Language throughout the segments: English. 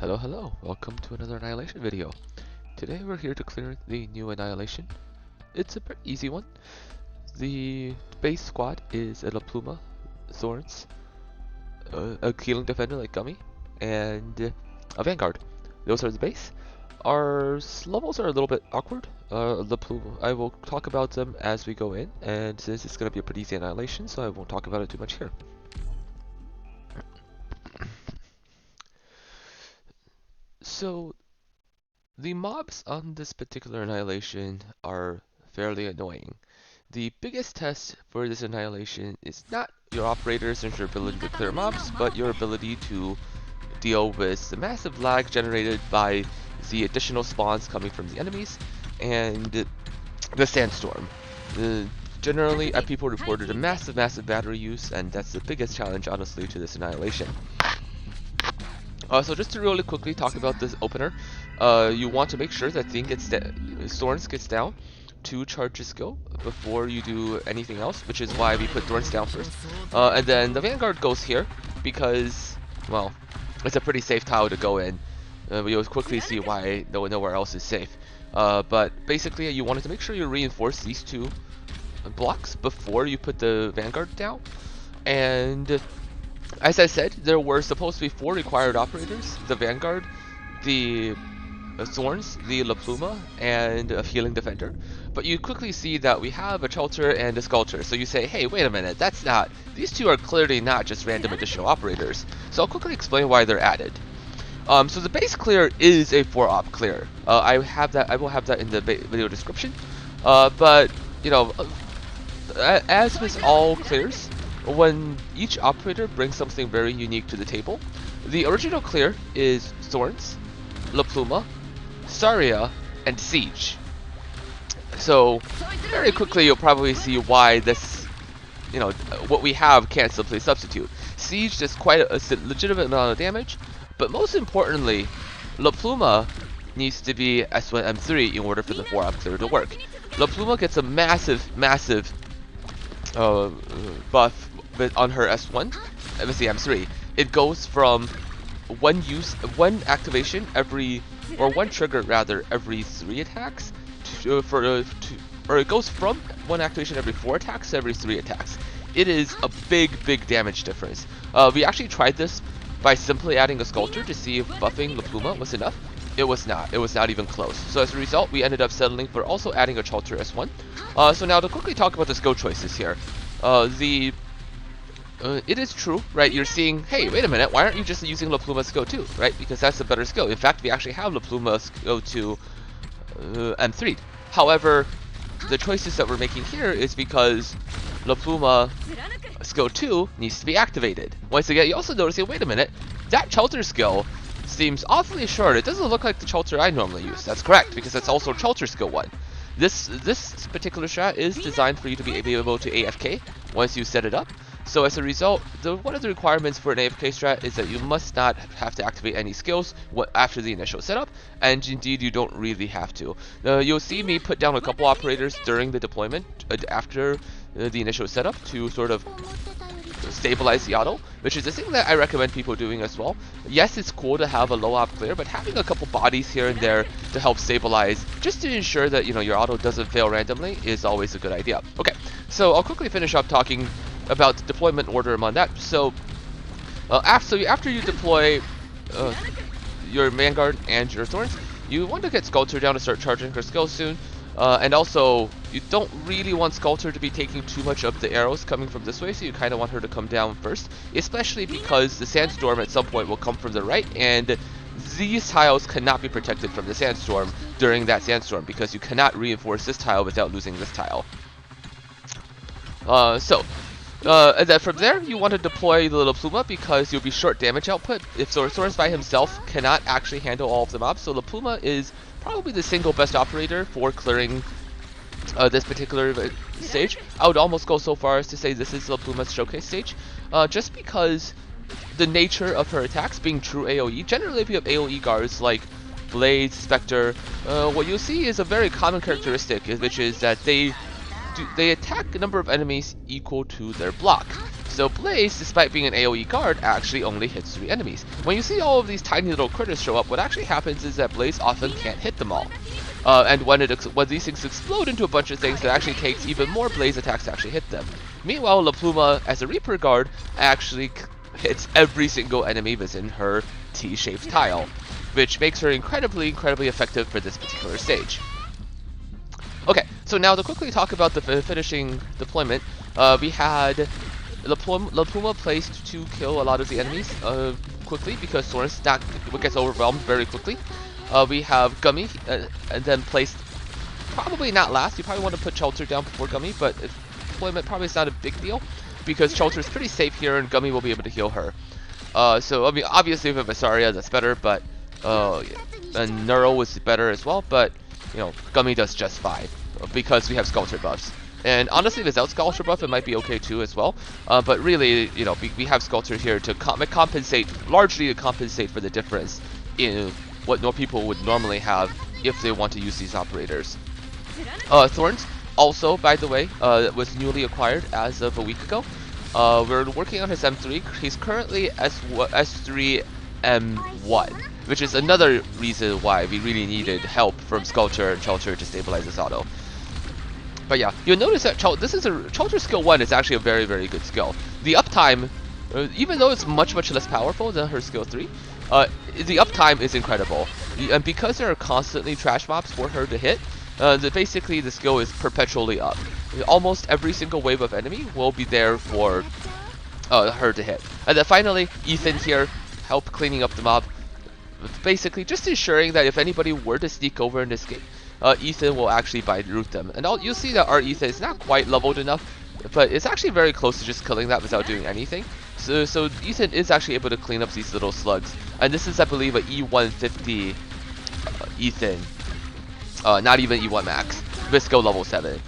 Hello, hello. Welcome to another Annihilation video. Today we're here to clear the new Annihilation. It's a pretty easy one. The base squad is a Pluma, Thorns, a healing defender like Gummy, and a Vanguard. Those are the base. Our levels are a little bit awkward. I will talk about them as we go in, and since it's going to be a pretty easy Annihilation, so I won't talk about it too much here. So, the mobs on this particular Annihilation are fairly annoying. The biggest test for this Annihilation is not your operators and your ability to clear mobs, but your ability to deal with the massive lag generated by the additional spawns coming from the enemies and the sandstorm. Generally, people reported a massive battery use, and that's the biggest challenge, honestly, to this Annihilation. So just to really quickly talk about this opener, you want to make sure that Thorns gets down 2 charges skill before you do anything else, which is why we put Thorns down first. And then the Vanguard goes here because, well, it's a pretty safe tile to go in. You'll quickly see why nowhere else is safe. But basically, you wanted to make sure you reinforce these 2 blocks before you put the Vanguard down. And as I said, there were supposed to be 4 required operators: the Vanguard, the Thorns, the Pluma, and a healing defender. But you quickly see that we have a Chalter and a Sculptor. So you say, hey, wait a minute, these 2 are clearly not just random additional operators. So I'll quickly explain why they're added. So the base clear is a 4-op clear. I will have that in the video description. But, you know, as with all clears, when each operator brings something very unique to the table, the original clear is Thorns, Pluma, Saria, and Siege. So very quickly you'll probably see why this, what we have can't simply substitute. Siege does quite a legitimate amount of damage, but most importantly, Pluma needs to be S1M3 in order for the 4-op clear to work. Pluma gets a massive buff on her S1, with the M3. It goes from one activation one trigger rather every 3 attacks, or it goes from 1 activation every 4 attacks to every 3 attacks. It is a big damage difference. We actually tried this by simply adding a Sculptor to see if buffing Pluma was enough. It was not. It was not even close. So as a result, we ended up settling for also adding a Chalter S1. So now to quickly talk about the skill choices here. It is true, right? You're seeing, hey, wait a minute, why aren't you just using Pluma's skill 2, right? Because that's a better skill. In fact, we actually have Pluma's skill 2 M3. However, the choices that we're making here is because Pluma skill 2 needs to be activated. Once again, you also notice, wait a minute, that Chalter skill seems awfully short. It doesn't look like the Chalter I normally use. That's correct, because that's also Chalter skill 1. This particular strat is designed for you to be able to AFK once you set it up. So as a result, one of the requirements for an AFK strat is that you must not have to activate any skills after the initial setup, and indeed you don't really have to. You'll see me put down a couple operators during the deployment after the initial setup to sort of stabilize the auto, which is the thing that I recommend people doing as well. Yes, it's cool to have a low op clear, but having a couple bodies here and there to help stabilize, just to ensure that your auto doesn't fail randomly, is always a good idea. Okay, so I'll quickly finish up talking about the deployment order on that. So after you deploy your Vanguard and your Thorns, you want to get Sculptor down to start charging her skill soon. And also, you don't really want Sculptor to be taking too much of the arrows coming from this way, so you kind of want her to come down first, especially because the sandstorm at some point will come from the right, and these tiles cannot be protected from the sandstorm during that sandstorm, because you cannot reinforce this tile without losing this tile. And then from there, you want to deploy the little Pluma because you'll be short damage output. If Thorns by himself cannot actually handle all of the mobs, so the Pluma is probably the single best operator for clearing this particular stage. I would almost go so far as to say this is the Pluma's showcase stage, just because the nature of her attacks being true AoE. Generally, if you have AoE guards like Blades, Spectre, what you'll see is a very common characteristic, which is that they attack a number of enemies equal to their block. So Blaze, despite being an AoE guard, actually only hits 3 enemies. When you see all of these tiny little critters show up, what actually happens is that Blaze often can't hit them all. And when these things explode into a bunch of things, it actually takes even more Blaze attacks to actually hit them. Meanwhile, La Pluma, as a Reaper guard, actually hits every single enemy within her T-shaped tile, which makes her incredibly effective for this particular stage. Okay, so now to quickly talk about the finishing deployment, we had La Pluma placed to kill a lot of the enemies quickly because Thorns gets overwhelmed very quickly. We have Gummy, and then placed probably not last. You probably want to put Chalter down before Gummy, but deployment probably is not a big deal because Chalter is pretty safe here, and Gummy will be able to heal her. So I mean, obviously if we have Asaria, that's better, but and Neuro was better as well, but you know, Gummy does just fine because we have Sculptor buffs. And honestly, without Sculptor buff, it might be okay too as well. But really, you know, we have Sculptor here to largely to compensate for the difference in what people would normally have if they want to use these operators. Thorns also, by the way, was newly acquired as of a week ago. We're working on his M3. He's currently S3 M1, which is another reason why we really needed help from Sculptor and Chalter to stabilize this auto. But yeah, you'll notice that Chalter skill 1 is actually a very good skill. The uptime, even though it's much less powerful than her skill 3, the uptime is incredible. And because there are constantly trash mobs for her to hit, basically the skill is perpetually up. Almost every single wave of enemy will be there for her to hit. And then finally, Ethan here, help cleaning up the mob. Basically just ensuring that if anybody were to sneak over and escape, Ethan will actually root them. And you'll see that our Ethan is not quite leveled enough, but it's actually very close to just killing that without doing anything. So Ethan is actually able to clean up these little slugs. And this is, I believe, a E150 Ethan. Not even E1 max. Visco level 7.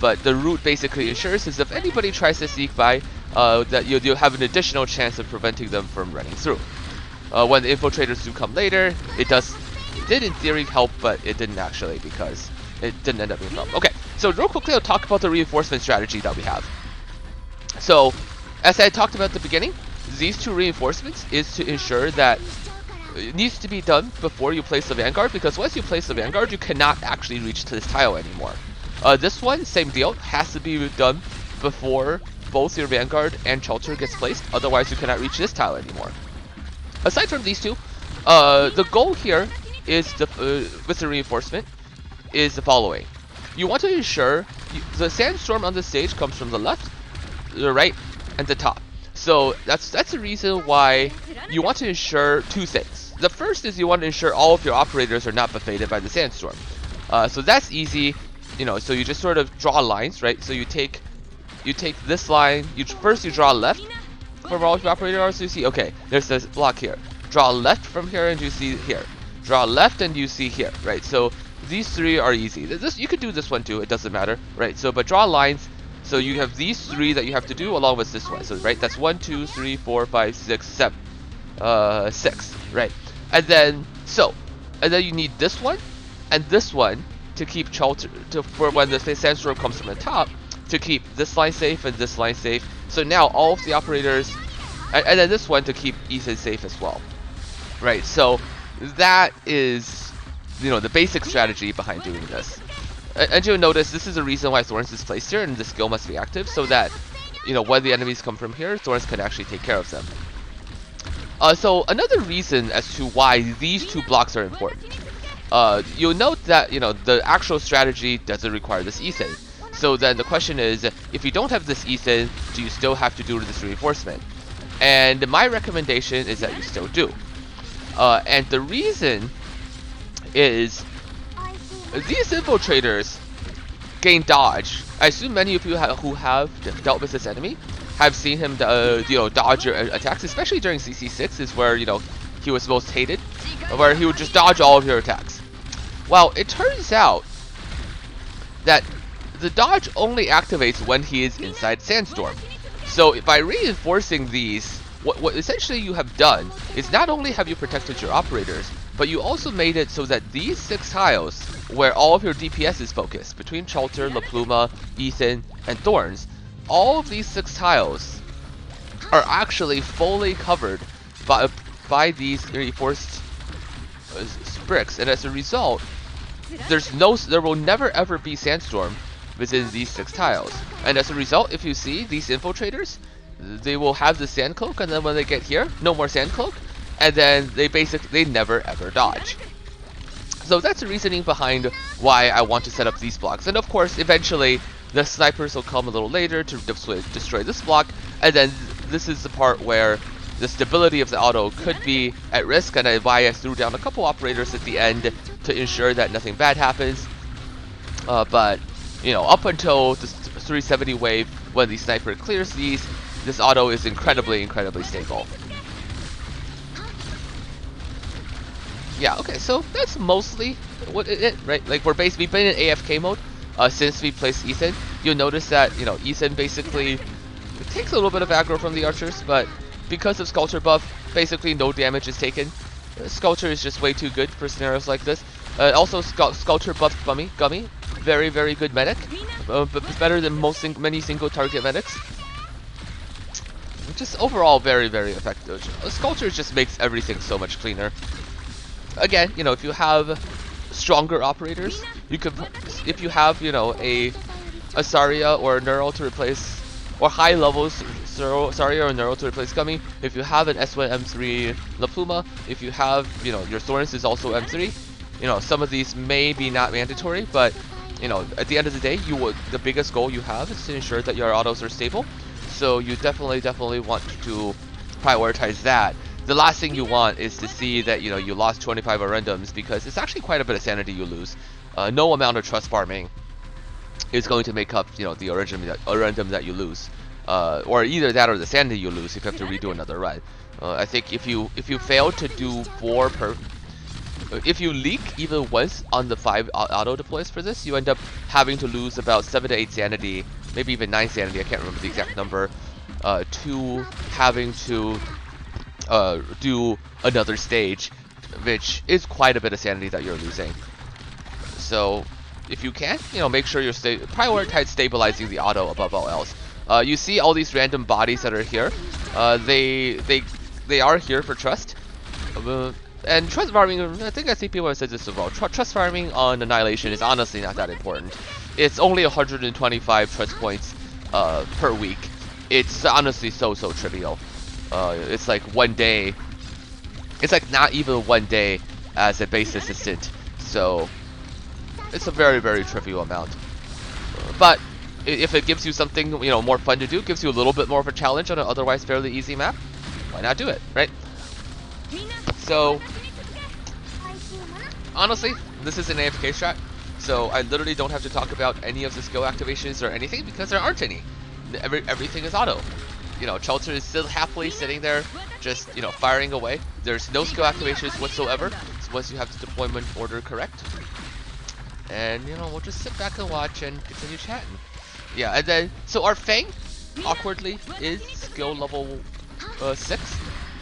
But the root basically ensures is if anybody tries to sneak by, that you'll have an additional chance of preventing them from running through. When the infiltrators do come later, it did in theory help, but it didn't actually because it didn't end up being a problem. Okay, so real quickly I'll talk about the reinforcement strategy that we have. So, as I talked about at the beginning, these two reinforcements is to ensure that it needs to be done before you place the Vanguard, because once you place the Vanguard, you cannot actually reach to this tile anymore. This one, same deal, has to be done before both your Vanguard and Chalter gets placed, otherwise you cannot reach this tile anymore. Aside from these two, the goal here is with the reinforcement is the following. You want to ensure the sandstorm on the stage comes from the left, the right, and the top. So that's the reason why you want to ensure two things. The first is you want to ensure all of your operators are not buffeted by the sandstorm. So that's easy, you know. So you just sort of draw lines, right? So you take this line. First you draw left from all of your operators. So you see, okay, there's this block here. Draw left from here, and you see here. Draw left, and you see here, right? So these three are easy. You could do this one too. It doesn't matter, right? So but draw lines. So you have these three that you have to do along with this one. So right, that's 1, 2, 3, 4, 5, 6, 7, 6, right? And then you need this one and this one to keep Chalter for when the sandstorm comes from the top, to keep this line safe and this line safe. So now all of the operators, and then this one to keep Ethan safe as well, right? So that is, you know, the basic strategy behind doing this. And you'll notice this is the reason why Thorns is placed here, and the skill must be active so that, you know, when the enemies come from here, Thorns can actually take care of them. So another reason as to why these two blocks are important. You'll note that, you know, the actual strategy doesn't require this Ethan. So then the question is, if you don't have this Ethan, do you still have to do this reinforcement? And my recommendation is that you still do. And the reason is, these infiltrators gain dodge. I assume many of you who have dealt with this enemy have seen him, you know, dodge your attacks, especially during CC6 is where, you know, he was most hated, where he would just dodge all of your attacks. Well, it turns out that the dodge only activates when he is inside Sandstorm. So by reinforcing these, what essentially you have done is not only have you protected your operators, but you also made it so that these 6 tiles, where all of your DPS is focused, between Chalter, La Pluma, Ethan, and Thorns, all of these 6 tiles are actually fully covered by these reinforced bricks, and as a result, there will never ever be sandstorm within these 6 tiles. And as a result, if you see these infiltrators, they will have the sand cloak, and then when they get here, no more sand cloak, and then they never ever dodge. So that's the reasoning behind why I want to set up these blocks. And of course, eventually, the snipers will come a little later to destroy this block, and then this is the part where the stability of the auto could be at risk, and why I threw down a couple operators at the end to ensure that nothing bad happens. But, you know, up until the 370 wave, when the sniper clears these, this auto is incredibly stable. Yeah, okay, so that's mostly what it, right? Like, we've been in AFK mode since we placed Ethan. You'll notice that, you know, Ethan basically takes a little bit of aggro from the archers, but because of Sculpture buff, basically no damage is taken. Sculpture is just way too good for scenarios like this. Also, Sculpture buffed Gummy, very good medic, but better than many single target medics. Just overall very effective. Sculpture just makes everything so much cleaner. Again, you know, if you have stronger operators, you could, if you have, you know, a Saria or a Neural to replace, or high levels Saria or Neural to replace Gummy, if you have an S1M3 La Pluma, if you have, you know, your Thorns is also M3, you know, some of these may be not mandatory, but, you know, at the end of the day, the biggest goal you have is to ensure that your autos are stable, so you definitely want to prioritize that. The last thing you want is to see that, you know, you lost 25 Arendums, because it's actually quite a bit of sanity you lose. No amount of trust farming is going to make up, you know, the Arendum that you lose. Or either that or the sanity you lose if you have to redo another run. I think if you fail to do 4 per... If you leak even once on the 5 auto deploys for this, you end up having to lose about 7 to 8 sanity, maybe even 9 sanity, I can't remember the exact number, to having to do another stage, which is quite a bit of sanity that you're losing. So if you can, you know, make sure you're prioritize stabilizing the auto above all else. You see all these random bodies that are here. They are here for trust. And trust farming, I think I see people have said this as well. Trust farming on Annihilation is honestly not that important. It's only 125 trust points per week. It's honestly so trivial. It's like 1 day. It's like not even 1 day as a base assistant. So it's a very trivial amount. But if it gives you something, you know, more fun to do, gives you a little bit more of a challenge on an otherwise fairly easy map, why not do it, right? So honestly, this is an AFK strat, so I literally don't have to talk about any of the skill activations or anything because there aren't any. Everything is auto. You know, Chalter is still happily sitting there, just, you know, firing away. There's no skill activations whatsoever, so once you have the deployment order correct. And, you know, we'll just sit back and watch and continue chatting. Yeah, and then, so our Fang, awkwardly, is skill level 6.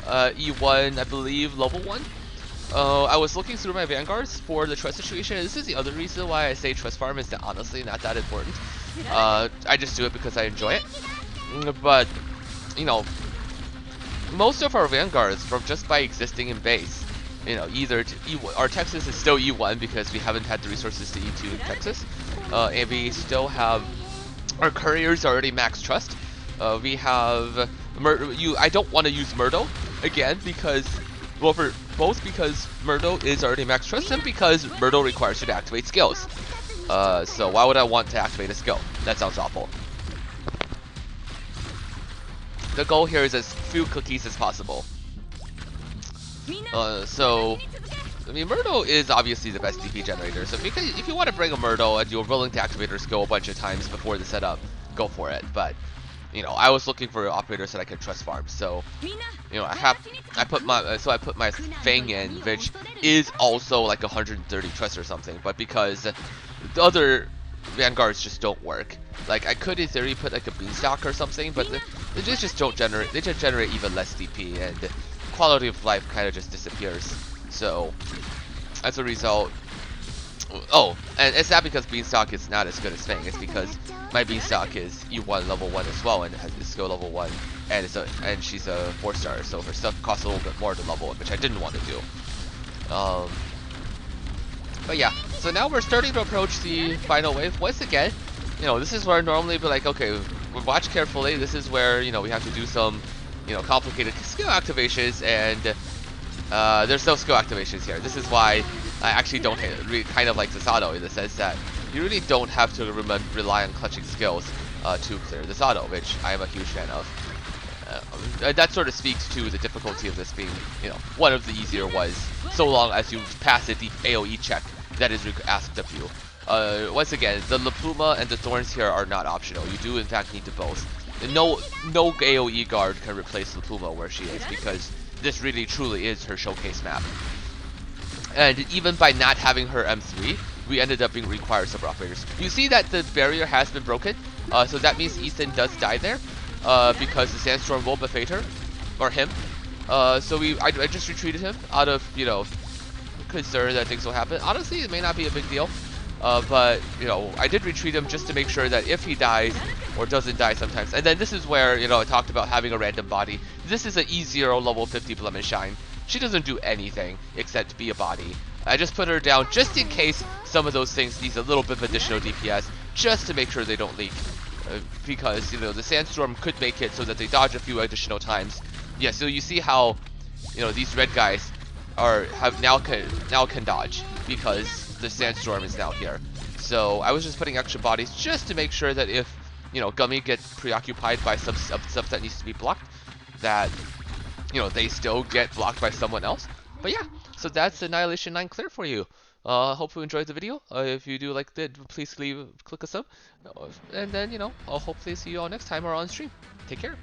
E1, I believe, level 1. I was looking through my Vanguards for the trust situation, and this is the other reason why I say trust farm is honestly not that important. I just do it because I enjoy it. But, you know, most of our Vanguards, from just by existing in base, you know, either our Texas is still E1 because we haven't had the resources to E2 in Texas, and we still have our couriers already max trust. We have I don't want to use Murdo again because, well, for both because Murdo is already max trust and because Murdo requires you to activate skills. So why would I want to activate a skill? That sounds awful. The goal here is as few cookies as possible. So, I mean, Murdo is obviously the best DP generator. So if you want to bring a Murdo and you're willing to activate her skill a bunch of times before the setup, go for it. But, you know, I was looking for operators that I could trust farm. So, you know, I put my Fang in, which is also like 130 trust or something. But because the other Vanguards just don't work. Like, I could in theory put like a Beanstalk or something, but they just don't generate. They just generate even less DP, and quality of life kind of just disappears. So, as a result, Oh, and it's not because Beanstalk is not as good as Fang. It's because my Beanstalk is E1 level 1 as well and has skill level 1, and she's a 4-star, so her stuff costs a little bit more to level up, which I didn't want to do. But yeah, so now we're starting to approach the final wave. Once again, this is where normally be like, okay, watch carefully. This is where, we have to do some, complicated skill activations, and there's no skill activations here. This is why I actually don't kind of like this auto, in the sense that you really don't have to rely on clutching skills to clear this auto, which I am a huge fan of. That sort of speaks to the difficulty of this being, one of the easier ones, so long as you pass the AoE check that is asked of you. Once again, the Pluma and the Thorns here are not optional. You do in fact need to both. No AoE guard can replace Pluma where she is, because this really truly is her showcase map. And even by not having her M3, we ended up being required super operators. You see that the barrier has been broken, so that means Ethan does die there, because the Sandstorm will buffet her, or him. So I just retreated him out of, concern that things will happen. Honestly, it may not be a big deal, but, I did retreat him just to make sure that if he dies, or doesn't die sometimes. And then this is where, I talked about having a random body. This is an E0 level 50 Blemish Shine. She doesn't do anything except be a body. I just put her down just in case some of those things needs a little bit of additional DPS, just to make sure they don't leak. Because, the Sandstorm could make it so that they dodge a few additional times. Yeah, so you see how, these red guys now can dodge, because the Sandstorm is now here. So I was just putting extra bodies just to make sure that if, Gummy gets preoccupied by some stuff that needs to be blocked, that, they still get blocked by someone else. But yeah, so that's Annihilation 9 clear for you. Hope you enjoyed the video. If you do like it, please click a sub. And then, I'll hopefully see you all next time or on stream. Take care.